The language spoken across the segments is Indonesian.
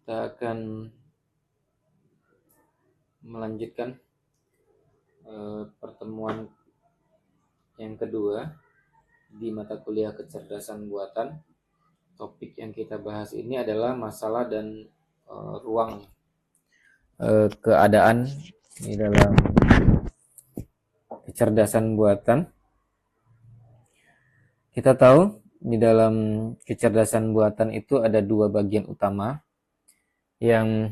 Kita akan melanjutkan pertemuan yang kedua di mata kuliah kecerdasan buatan. Topik yang kita bahas ini adalah masalah dan ruang keadaan di dalam kecerdasan buatan. Kita tahu di dalam kecerdasan buatan itu ada dua bagian utama yang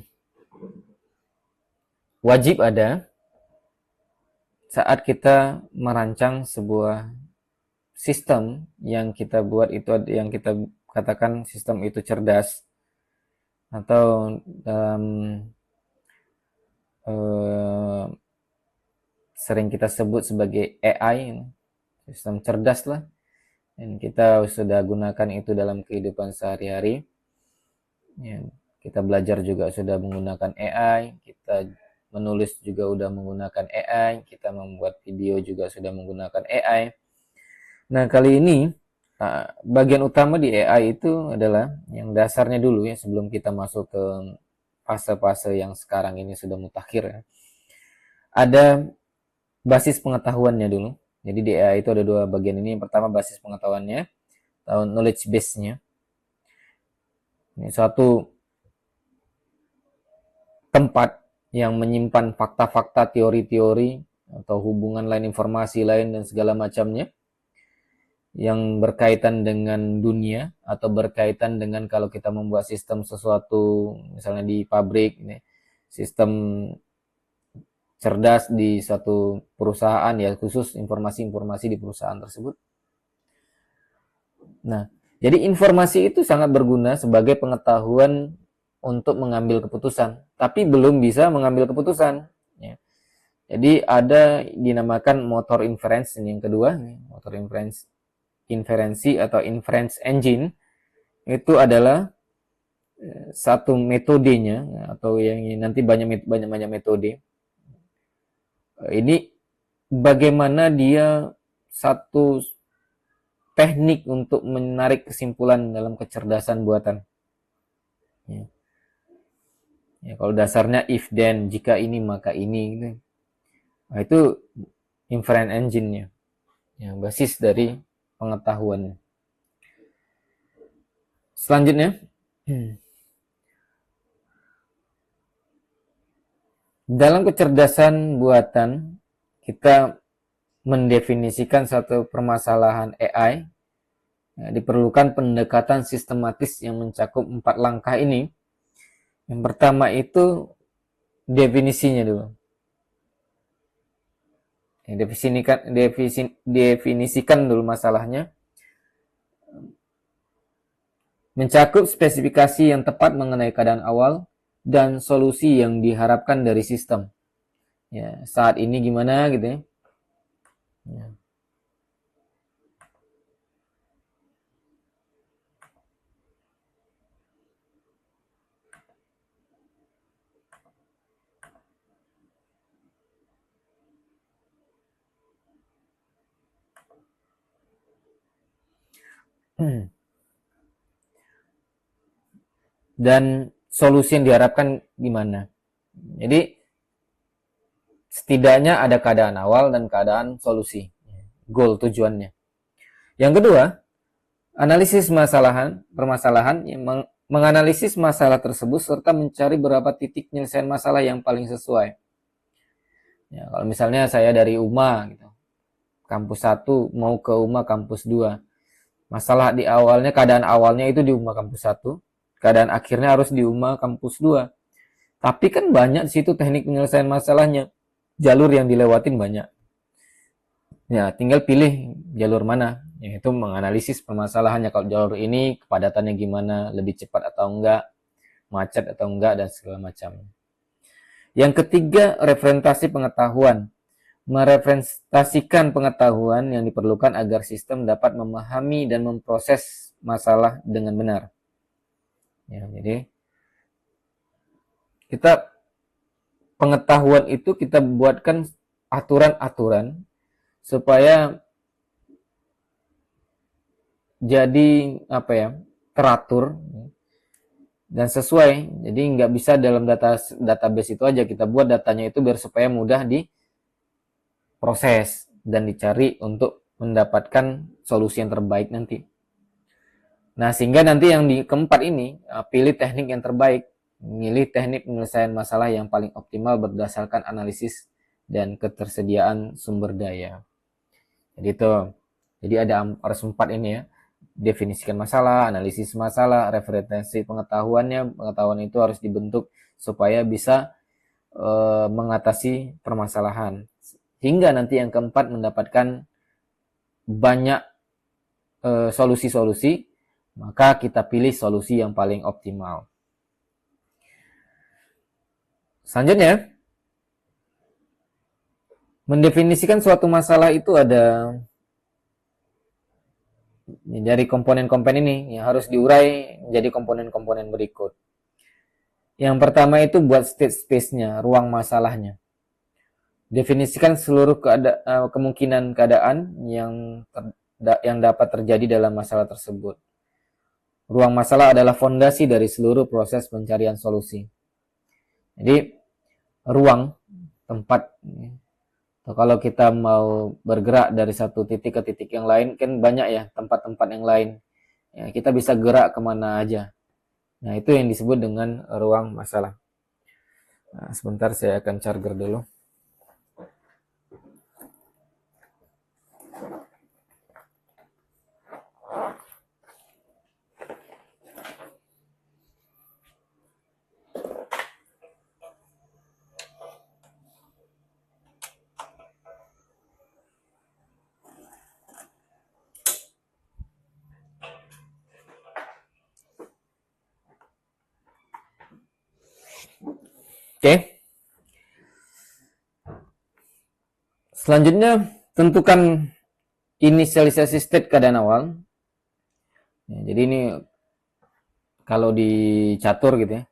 wajib ada saat kita merancang sebuah sistem yang kita buat itu, yang kita katakan sistem itu cerdas, atau dalam sering kita sebut sebagai AI, sistem cerdas lah, dan kita sudah gunakan itu dalam kehidupan sehari-hari. Ya, kita belajar juga sudah menggunakan AI, kita menulis juga sudah menggunakan AI, kita membuat video juga sudah menggunakan AI. Nah, kali ini bagian utama di AI itu adalah yang dasarnya dulu ya, sebelum kita masuk ke fase-fase yang sekarang ini sudah mutakhir ya. Ada basis pengetahuannya dulu. Jadi di AI itu ada dua bagian ini. Yang pertama basis pengetahuannya atau knowledge base-nya. Ini suatu tempat yang menyimpan fakta-fakta, teori-teori atau hubungan lain, informasi lain dan segala macamnya yang berkaitan dengan dunia atau berkaitan dengan kalau kita membuat sistem sesuatu, misalnya di pabrik, sistem cerdas di suatu perusahaan ya, khusus informasi-informasi di perusahaan tersebut. Nah, jadi informasi itu sangat berguna sebagai pengetahuan untuk mengambil keputusan, tapi belum bisa mengambil keputusan. Ya. Jadi ada dinamakan motor inference, ini yang kedua, motor inferensi atau inference engine. Itu adalah satu metodenya, atau yang nanti banyak metode. Ini bagaimana dia satu teknik untuk menarik kesimpulan dalam kecerdasan buatan. Ya. Ya, kalau dasarnya if then, jika ini maka ini gitu. Nah, itu inference engine-nya. Ya, basis dari pengetahuan. Selanjutnya, dalam kecerdasan buatan kita mendefinisikan satu permasalahan AI. Ya, diperlukan pendekatan sistematis yang mencakup 4 langkah ini. Yang pertama itu definisinya dulu. Definisikan dulu masalahnya. Mencakup spesifikasi yang tepat mengenai keadaan awal dan solusi yang diharapkan dari sistem. Ya, saat ini gimana gitu ya. Ya. Dan solusi yang diharapkan gimana. Jadi setidaknya ada keadaan awal dan keadaan solusi. Goal, tujuannya. Yang kedua, analisis permasalahan yang menganalisis masalah tersebut serta mencari berapa titik penyelesaian masalah yang paling sesuai. Ya, kalau misalnya saya dari UMA gitu, kampus 1 mau ke UMA kampus 2. Masalah di awalnya, keadaan awalnya itu di UMA kampus 1, keadaan akhirnya harus di UMA kampus 2. Tapi kan banyak di situ teknik penyelesaian masalahnya. Jalur yang dilewatin banyak. Ya, tinggal pilih jalur mana. Yaitu menganalisis permasalahannya. Kalau jalur ini kepadatannya gimana, lebih cepat atau enggak, macet atau enggak, dan segala macam. Yang ketiga, referentasi pengetahuan. Merepresentasikan pengetahuan yang diperlukan agar sistem dapat memahami dan memproses masalah dengan benar. Ya, jadi pengetahuan itu kita buatkan aturan-aturan supaya jadi teratur dan sesuai. Jadi nggak bisa dalam database itu aja, kita buat datanya itu biar supaya mudah diproses dan dicari untuk mendapatkan solusi yang terbaik nanti. Nah, sehingga nanti yang di keempat ini, pilih teknik yang terbaik, milih teknik penyelesaian masalah yang paling optimal berdasarkan analisis dan ketersediaan sumber daya. Jadi itu. Jadi harus 4 ini ya. Definisikan masalah, analisis masalah, referensi pengetahuannya. Pengetahuan itu harus dibentuk supaya bisa mengatasi permasalahan. Hingga nanti yang keempat mendapatkan banyak solusi-solusi, maka kita pilih solusi yang paling optimal. Selanjutnya, mendefinisikan suatu masalah itu ada dari komponen-komponen ini yang harus diurai menjadi komponen-komponen berikut. Yang pertama itu buat state space-nya, ruang masalahnya. Definisikan seluruh kemungkinan keadaan yang dapat terjadi dalam masalah tersebut. Ruang masalah adalah fondasi dari seluruh proses pencarian solusi. Jadi, ruang, tempat. Kalau kita mau bergerak dari satu titik ke titik yang lain, kan banyak ya tempat-tempat yang lain. Ya, kita bisa gerak kemana aja. Nah, itu yang disebut dengan ruang masalah. Nah, sebentar saya akan charger dulu. Oke. Selanjutnya, tentukan inisialisasi state keadaan awal. Ya, jadi ini kalau di catur gitu ya,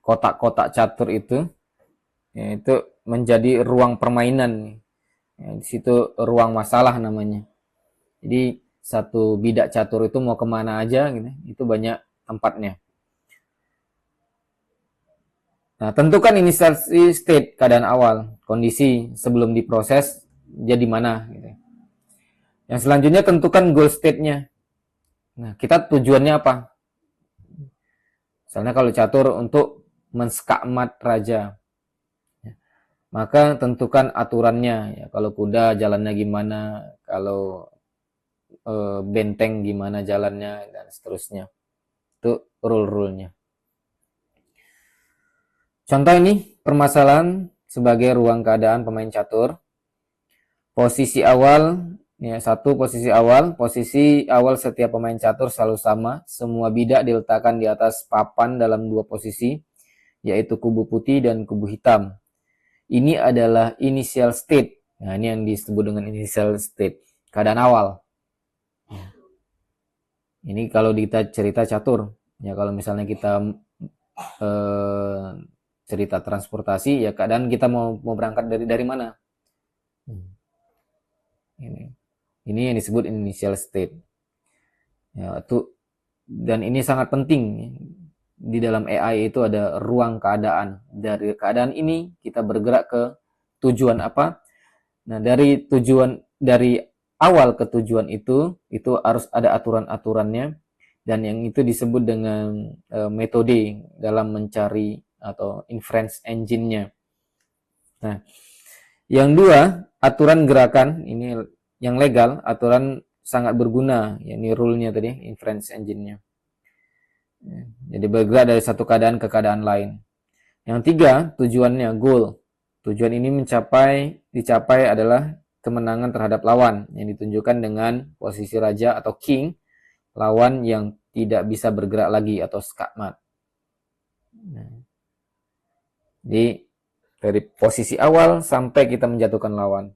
kotak-kotak catur itu, ya, itu menjadi ruang permainan. Ya, di situ ruang masalah namanya. Jadi satu bidak catur itu mau kemana aja gitu, itu banyak tempatnya. Nah, tentukan inisialisasi state keadaan awal, kondisi sebelum diproses jadi mana. Gitu. Yang selanjutnya tentukan goal state-nya. Nah, kita tujuannya apa? Misalnya kalau catur untuk menskakmat raja, maka tentukan aturannya. Ya, kalau kuda jalannya gimana, kalau benteng gimana jalannya, dan seterusnya. Itu rule-rule-nya. Contoh ini permasalahan sebagai ruang keadaan pemain catur. Posisi awal, ya posisi awal setiap pemain catur selalu sama. Semua bidak diletakkan di atas papan dalam dua posisi, yaitu kubu putih dan kubu hitam. Ini adalah initial state. Nah, ini yang disebut dengan initial state, keadaan awal. Ini kalau kita cerita catur. Ya kalau misalnya kita cerita transportasi, ya keadaan kita mau berangkat dari mana? Ini yang disebut initial state. Ya, dan ini sangat penting. Di dalam AI itu ada ruang keadaan. Dari keadaan ini kita bergerak ke tujuan apa? Nah, dari awal ke tujuan itu harus ada aturan-aturannya, dan yang itu disebut dengan metode dalam mencari atau inference engine-nya. Nah, yang dua, aturan gerakan, ini yang legal, aturan sangat berguna, yakni rule-nya tadi, inference engine-nya. Jadi bergerak dari satu keadaan ke keadaan lain. Yang tiga, tujuannya, goal. Tujuan ini dicapai adalah kemenangan terhadap lawan, yang ditunjukkan dengan posisi raja atau king, lawan yang tidak bisa bergerak lagi atau skakmat. Jadi dari posisi awal sampai kita menjatuhkan lawan.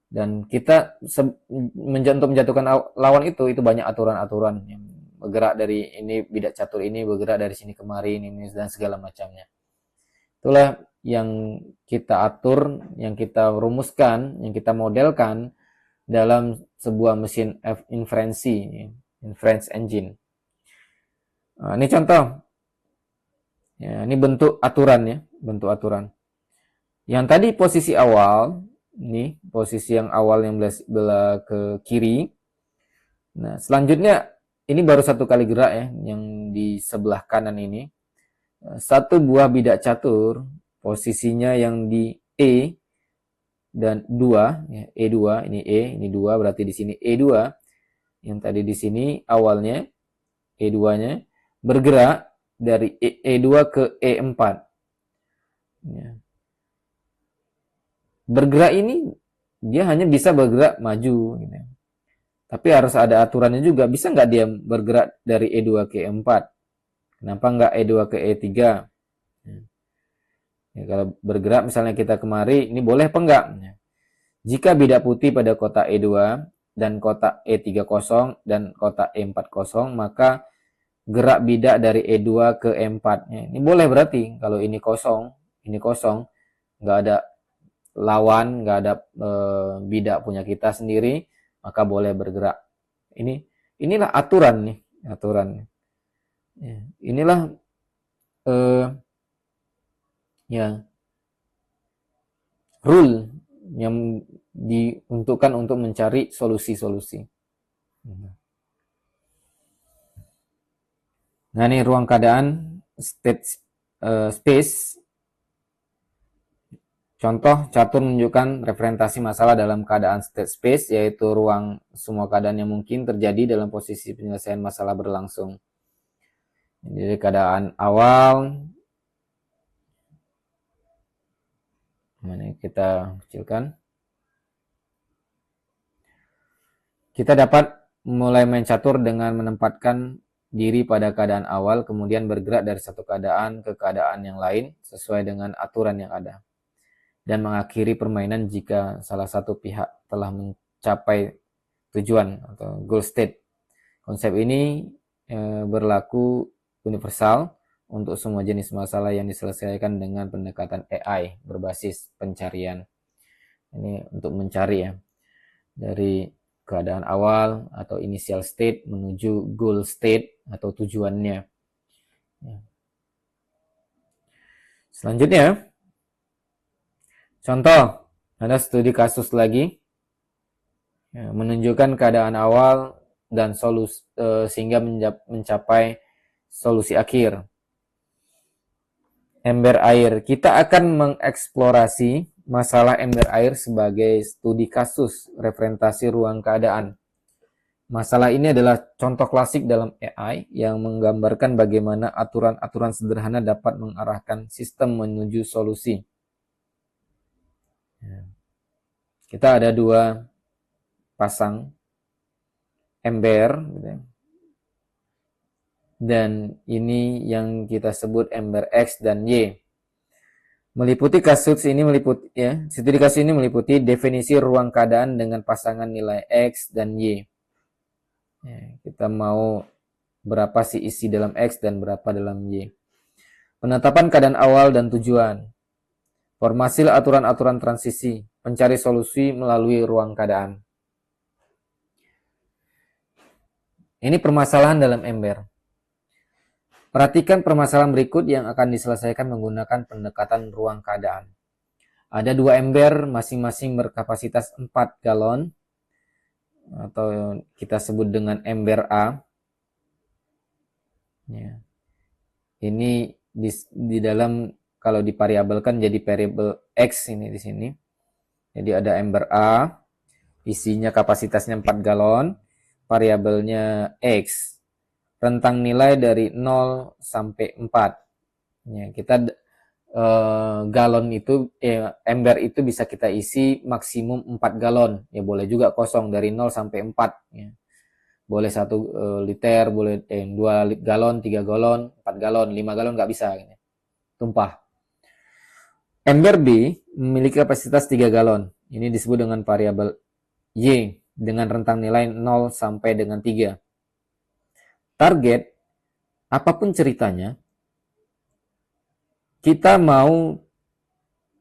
Dan kita untuk menjatuhkan lawan itu banyak aturan-aturan yang bergerak dari ini bidak catur ini, bergerak dari sini kemari ini dan segala macamnya. Itulah yang kita atur, yang kita rumuskan, yang kita modelkan dalam sebuah mesin inference engine. Nah, ini contoh. Ya, ini bentuk aturan ya, bentuk aturan. Yang tadi posisi awal, ini posisi yang awal yang belah ke kiri. Nah, selanjutnya ini baru satu kali gerak ya, yang di sebelah kanan ini. Satu buah bidak catur, posisinya yang di E dan 2, ya, E2, ini 2, berarti di sini E2. Yang tadi di sini awalnya E2-nya bergerak dari E2 ke E4. Ya. Bergerak ini dia hanya bisa bergerak maju gitu. Tapi harus ada aturannya juga. Bisa nggak dia bergerak dari E2 ke E4? Kenapa nggak E2 ke E3? Ya, kalau bergerak misalnya kita kemari, ini boleh apa enggak? Jika bidak putih pada kotak E2 dan kotak E3 kosong dan kotak E4 kosong, maka gerak bidak dari E2 ke E4. Ini boleh berarti kalau ini kosong, nggak ada lawan, nggak ada bidak punya kita sendiri, maka boleh bergerak. Inilah aturan nih, aturan. Ya, inilah ya rule yang diuntukkan untuk mencari solusi-solusi. Nah, ini ruang keadaan space. Contoh catur menunjukkan representasi masalah dalam keadaan state space, yaitu ruang semua keadaan yang mungkin terjadi dalam posisi penyelesaian masalah berlangsung. Jadi keadaan awal, mana kita kecilkan. Kita dapat mulai main catur dengan menempatkan diri pada keadaan awal, kemudian bergerak dari satu keadaan ke keadaan yang lain sesuai dengan aturan yang ada. Dan mengakhiri permainan jika salah satu pihak telah mencapai tujuan atau goal state. Konsep ini berlaku universal untuk semua jenis masalah yang diselesaikan dengan pendekatan AI berbasis pencarian. Ini untuk mencari ya, dari keadaan awal atau initial state menuju goal state atau tujuannya. Selanjutnya, contoh, ada studi kasus lagi menunjukkan keadaan awal dan solusi sehingga mencapai solusi akhir. Ember air. Kita akan mengeksplorasi masalah ember air sebagai studi kasus representasi ruang keadaan. Masalah ini adalah contoh klasik dalam AI yang menggambarkan bagaimana aturan-aturan sederhana dapat mengarahkan sistem menuju solusi. Kita ada dua pasang ember, dan ini yang kita sebut ember X dan Y. Meliputi kasus ini studi kasus ini meliputi definisi ruang keadaan dengan pasangan nilai X dan Y. Kita mau berapa sih isi dalam X dan berapa dalam Y. Penetapan keadaan awal dan tujuan. Formasi aturan-aturan transisi. Mencari solusi melalui ruang keadaan. Ini permasalahan dalam ember. Perhatikan permasalahan berikut yang akan diselesaikan menggunakan pendekatan ruang keadaan. Ada dua ember masing-masing berkapasitas 4 galon atau kita sebut dengan ember A. Ya. Ini di dalam kalau divariabelkan jadi variabel X ini di sini. Jadi ada ember A, isinya kapasitasnya 4 galon, variabelnya X. Rentang nilai dari 0 sampai 4. Ya, kita galon itu ember itu bisa kita isi maksimum 4 galon. Ya boleh juga kosong dari 0 sampai 4 ya. Boleh 1 liter, boleh 2 galon, 3 galon, 4 galon, 5 galon nggak bisa gitu. Tumpah. Ember B memiliki kapasitas 3 galon. Ini disebut dengan variabel Y dengan rentang nilai 0 sampai dengan 3. Target, apapun ceritanya, kita mau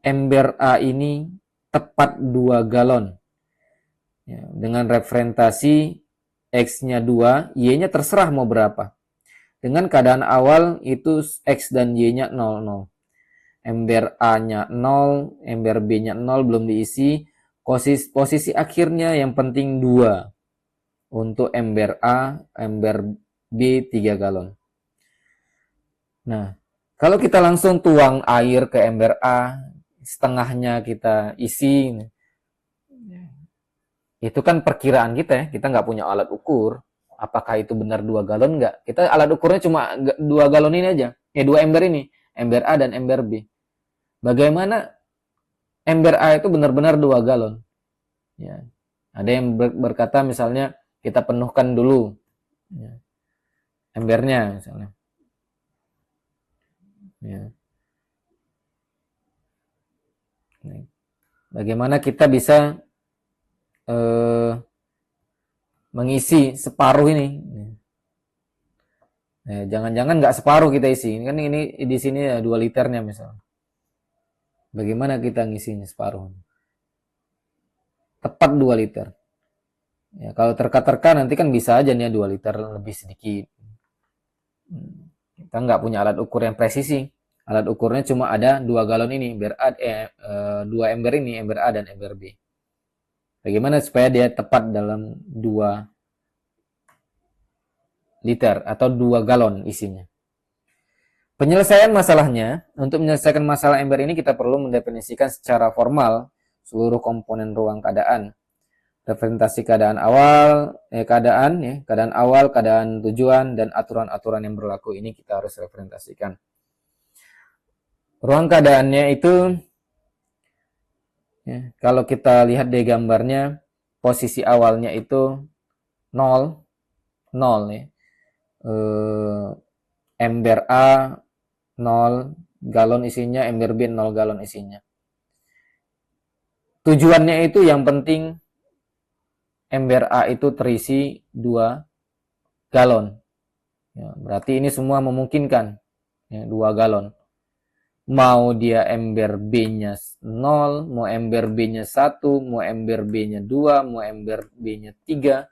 ember A ini tepat 2 galon. Ya, dengan representasi X-nya 2, Y-nya terserah mau berapa. dengan keadaan awal itu X dan Y-nya 0, 0. Ember A-nya 0, ember B-nya 0, belum diisi. Posisi akhirnya yang penting 2. Untuk ember A, ember B 3 galon. Nah, kalau kita langsung tuang air ke ember A, setengahnya kita isi, itu kan perkiraan kita ya, kita nggak punya alat ukur. Apakah itu benar 2 galon nggak? Kita alat ukurnya cuma 2 galon ini aja. 2 ember ini, ember A dan ember B. Bagaimana ember A itu benar-benar 2 galon? Ya. Ada yang berkata misalnya kita penuhkan dulu ya, embernya misalnya. Ya. Bagaimana kita bisa mengisi separuh ini? Jangan-jangan nggak separuh kita isi. Kan ini di sini ya 2 liternya misalnya. Bagaimana kita ngisinya separuh? Tepat 2 liter. Ya, kalau terka-terka nanti kan bisa aja nih 2 liter lebih sedikit. Kita nggak punya alat ukur yang presisi. Alat ukurnya cuma ada 2 galon ini, ember A, 2 ember ini, ember A dan ember B. Bagaimana supaya dia tepat dalam 2 liter atau 2 galon isinya. Penyelesaian masalahnya, untuk menyelesaikan masalah ember ini kita perlu mendefinisikan secara formal seluruh komponen ruang keadaan. Representasi keadaan awal, keadaan awal, keadaan tujuan, dan aturan-aturan yang berlaku ini kita harus representasikan. Ruang keadaannya itu, ya, kalau kita lihat di gambarnya, posisi awalnya itu 0, 0 ya. Ember A 0 galon isinya, ember B 0 galon isinya. Tujuannya itu yang penting ember A itu terisi 2 galon. Ya, berarti ini semua memungkinkan ya, 2 galon. Mau dia ember B-nya 0, mau ember B-nya 1, mau ember B-nya 2, mau ember B-nya 3,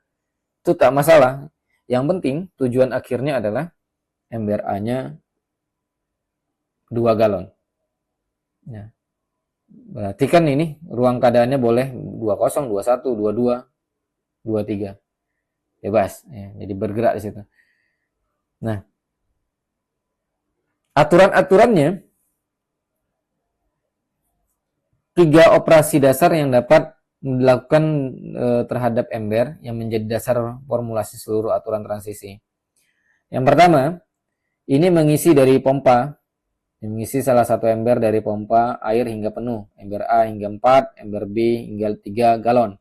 itu tak masalah. Yang penting tujuan akhirnya adalah ember A-nya 2 galon. Ya. Berarti kan ini ruang keadaannya boleh 20, 21, 22, 23. Bebas. Ya, jadi bergerak di situ. Nah, aturan-aturannya 3 operasi dasar yang dapat dilakukan terhadap ember yang menjadi dasar formulasi seluruh aturan transisi. Yang pertama, ini mengisi dari pompa, mengisi salah satu ember dari pompa air hingga penuh, ember A hingga 4, ember B hingga 3 galon.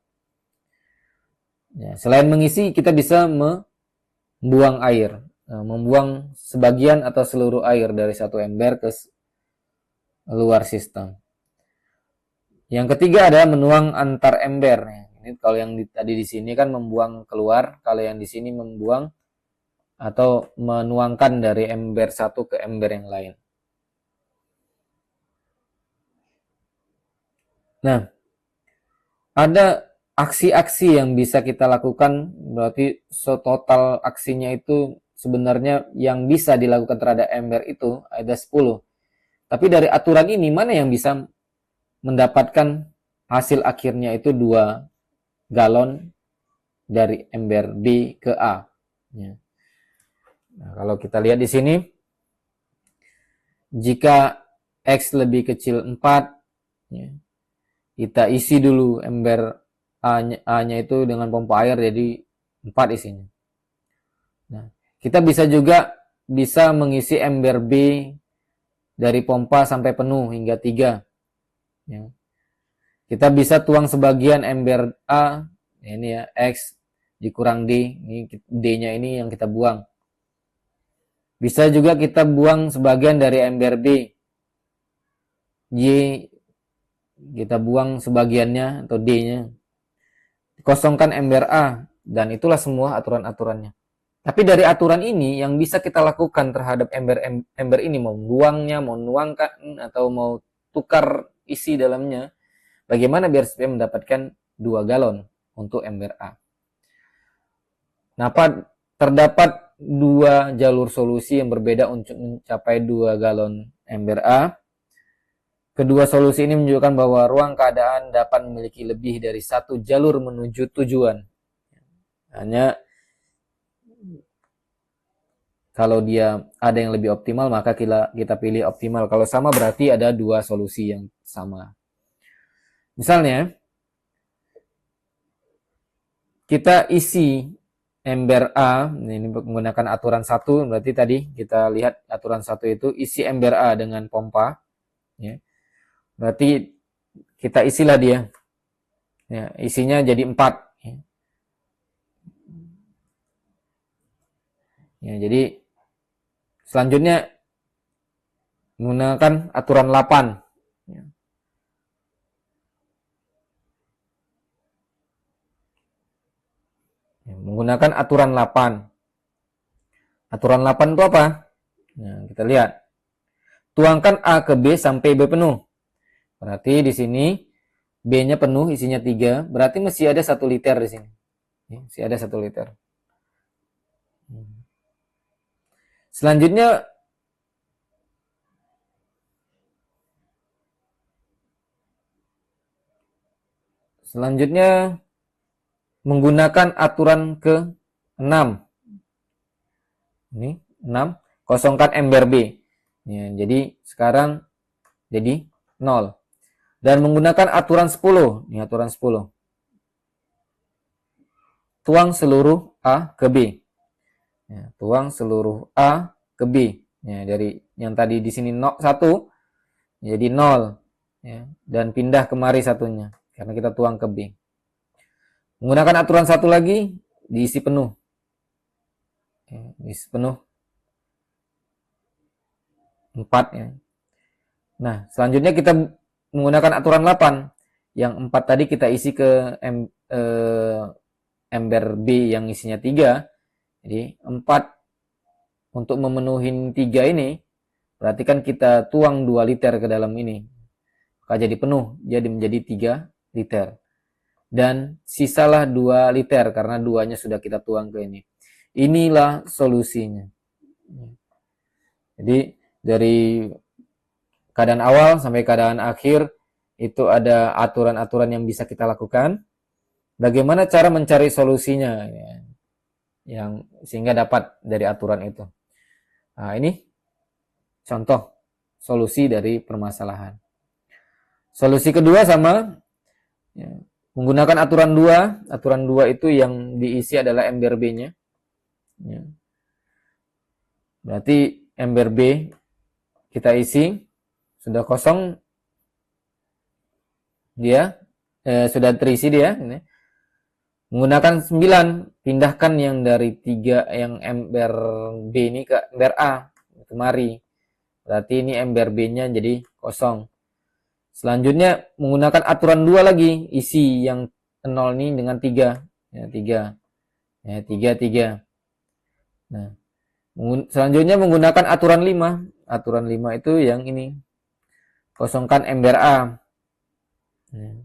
Ya, selain mengisi, kita bisa membuang air, membuang sebagian atau seluruh air dari satu ember ke luar sistem. Yang ketiga adalah menuang antar ember. Ini kalau yang tadi di sini kan membuang keluar, kalau yang di sini membuang atau menuangkan dari ember satu ke ember yang lain. Nah, ada aksi-aksi yang bisa kita lakukan, berarti total aksinya itu sebenarnya yang bisa dilakukan terhadap ember itu ada 10. Tapi dari aturan ini mana yang bisa mendapatkan hasil akhirnya itu 2 galon dari ember B ke A. Ya. Nah, kalau kita lihat di sini, jika X lebih kecil 4, ya, kita isi dulu ember A-nya itu dengan pompa air jadi 4 isinya. Nah, kita bisa juga mengisi ember B dari pompa sampai penuh hingga 3. Ya. Kita bisa tuang sebagian ember A, ini ya, X dikurang D, ini D-nya ini yang kita buang. Bisa juga kita buang sebagian dari ember B, Y kita buang sebagiannya atau D-nya. Kosongkan ember A, dan itulah semua aturan-aturannya. Tapi dari aturan ini yang bisa kita lakukan terhadap ember ini, mau buangnya, mau nuangkan, atau mau tukar isi dalamnya, bagaimana biar supaya mendapatkan 2 galon untuk ember A. Nah, terdapat dua jalur solusi yang berbeda untuk mencapai 2 galon ember A. Kedua solusi ini menunjukkan bahwa ruang keadaan dapat memiliki lebih dari satu jalur menuju tujuan. Hanya kalau dia ada yang lebih optimal, maka kita pilih optimal. Kalau sama berarti ada dua solusi yang sama. Misalnya, kita isi ember A, ini menggunakan aturan 1, berarti tadi kita lihat aturan 1 itu isi ember A dengan pompa. Ya. Berarti kita isilah dia. Ya, isinya jadi 4. Ya, jadi selanjutnya menggunakan aturan 8. Ya. Menggunakan aturan 8. Aturan 8 itu apa? Nah, kita lihat. Tuangkan A ke B sampai B penuh. Berarti di sini B-nya penuh, isinya 3. Berarti masih ada 1 liter di sini. Masih ada 1 liter. Selanjutnya menggunakan aturan ke-6. Ini 6, kosongkan ember B. Ya, jadi sekarang jadi 0. Dan menggunakan aturan 10. Ini aturan 10. Tuang seluruh A ke B. Ya, tuang seluruh A ke B. Ya, dari yang tadi di sini 1 jadi 0. Ya, dan pindah kemari satunya karena kita tuang ke B. Menggunakan aturan 1 lagi, diisi penuh. Ya, diisi penuh 4 ya. Nah, selanjutnya kita menggunakan aturan 8. Yang 4 tadi kita isi ke ember B yang isinya 3. Jadi 4 untuk memenuhi 3 ini, berarti kan kita tuang 2 liter ke dalam ini. Maka jadi penuh, jadi menjadi 3 liter. Dan sisalah 2 liter karena 2-nya sudah kita tuang ke ini. Inilah solusinya. Jadi dari keadaan awal sampai keadaan akhir itu ada aturan-aturan yang bisa kita lakukan. Bagaimana cara mencari solusinya ya, yang sehingga dapat dari aturan itu. Nah, ini contoh solusi dari permasalahan. Solusi kedua sama ya, menggunakan aturan 2. Aturan 2 itu yang diisi adalah ember B-nya. Ya. Berarti ember B kita isi sudah kosong dia sudah terisi dia ini. Menggunakan 9, pindahkan yang dari 3 yang ember B ini ke ember A kemari. Berarti ini ember B-nya jadi kosong. Selanjutnya menggunakan aturan 2 lagi, isi yang 0 ini dengan 3. Ya, 3. Ya, 3. Nah, selanjutnya menggunakan aturan 5. Aturan 5 itu yang ini. Kosongkan ember A. Ya.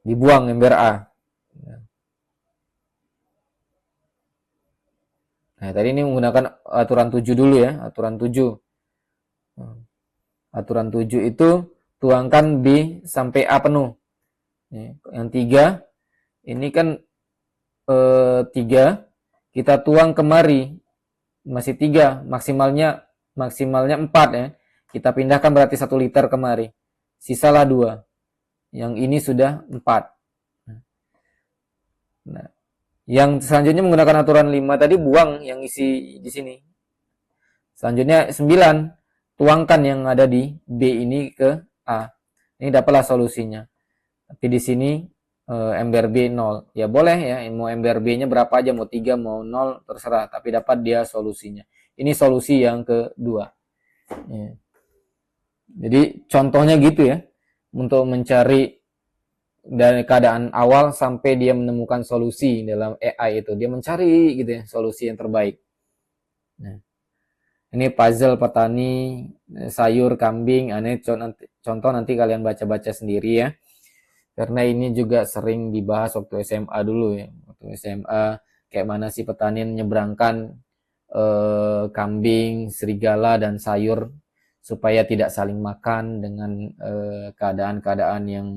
Dibuang ember A. Nah, tadi ini menggunakan aturan 7 dulu ya, aturan 7. Aturan 7 itu tuangkan B sampai A penuh. Yang 3 ini kan 3 kita tuang kemari masih 3, maksimalnya 4 ya. Kita pindahkan berarti 1 liter kemari. Sisalah 2. Yang ini sudah 4. Nah, yang selanjutnya menggunakan aturan 5 tadi buang yang isi di sini. Selanjutnya 9, tuangkan yang ada di B ini ke A. Ini dapatlah solusinya. Tapi di sini ember B 0. Ya boleh ya, mau ember B-nya berapa aja, mau 3, mau 0, terserah. Tapi dapat dia solusinya. Ini solusi yang kedua. Ya. Jadi contohnya gitu ya. Untuk mencari dari keadaan awal sampai dia menemukan solusi dalam AI itu. Dia mencari gitu ya, solusi yang terbaik. Nah, ini puzzle petani, sayur, kambing. Ini contoh nanti kalian baca-baca sendiri ya. Karena ini juga sering dibahas waktu SMA dulu ya. Waktu SMA kayak mana sih petani menyeberangkan kambing, serigala, dan sayur supaya tidak saling makan dengan keadaan-keadaan yang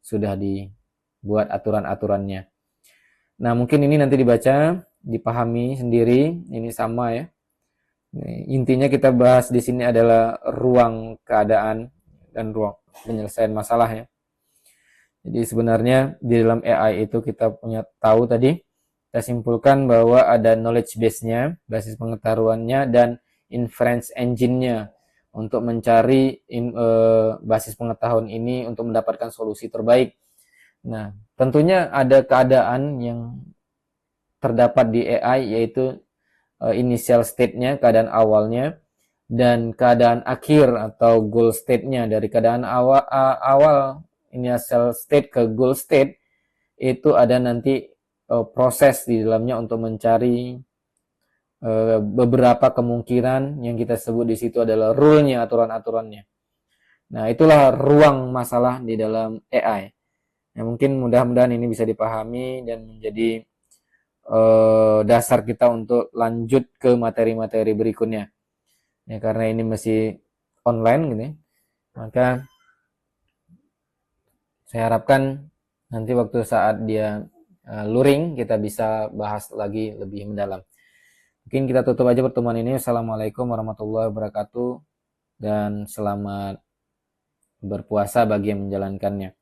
sudah dibuat aturan-aturannya. Nah, mungkin ini nanti dibaca, dipahami sendiri, ini sama ya. Intinya kita bahas di sini adalah ruang keadaan dan ruang penyelesaian masalah ya. Jadi sebenarnya di dalam AI itu kita punya tahu tadi, kita simpulkan bahwa ada knowledge base-nya, basis pengetahuannya, dan inference engine-nya untuk mencari basis pengetahuan ini untuk mendapatkan solusi terbaik. Nah, tentunya ada keadaan yang terdapat di AI, yaitu initial state-nya, keadaan awalnya, dan keadaan akhir atau goal state-nya. Dari keadaan awal initial state ke goal state itu ada nanti proses di dalamnya untuk mencari beberapa kemungkinan yang kita sebut di situ adalah rule-nya, aturan-aturannya. Nah, itulah ruang masalah di dalam AI. Ya, mungkin mudah-mudahan ini bisa dipahami dan menjadi dasar kita untuk lanjut ke materi-materi berikutnya. Ya, karena ini masih online gitu ya. Maka saya harapkan nanti waktu saat dia luring kita bisa bahas lagi lebih mendalam. Mungkin kita tutup aja pertemuan ini. Assalamualaikum warahmatullahi wabarakatuh dan selamat berpuasa bagi yang menjalankannya.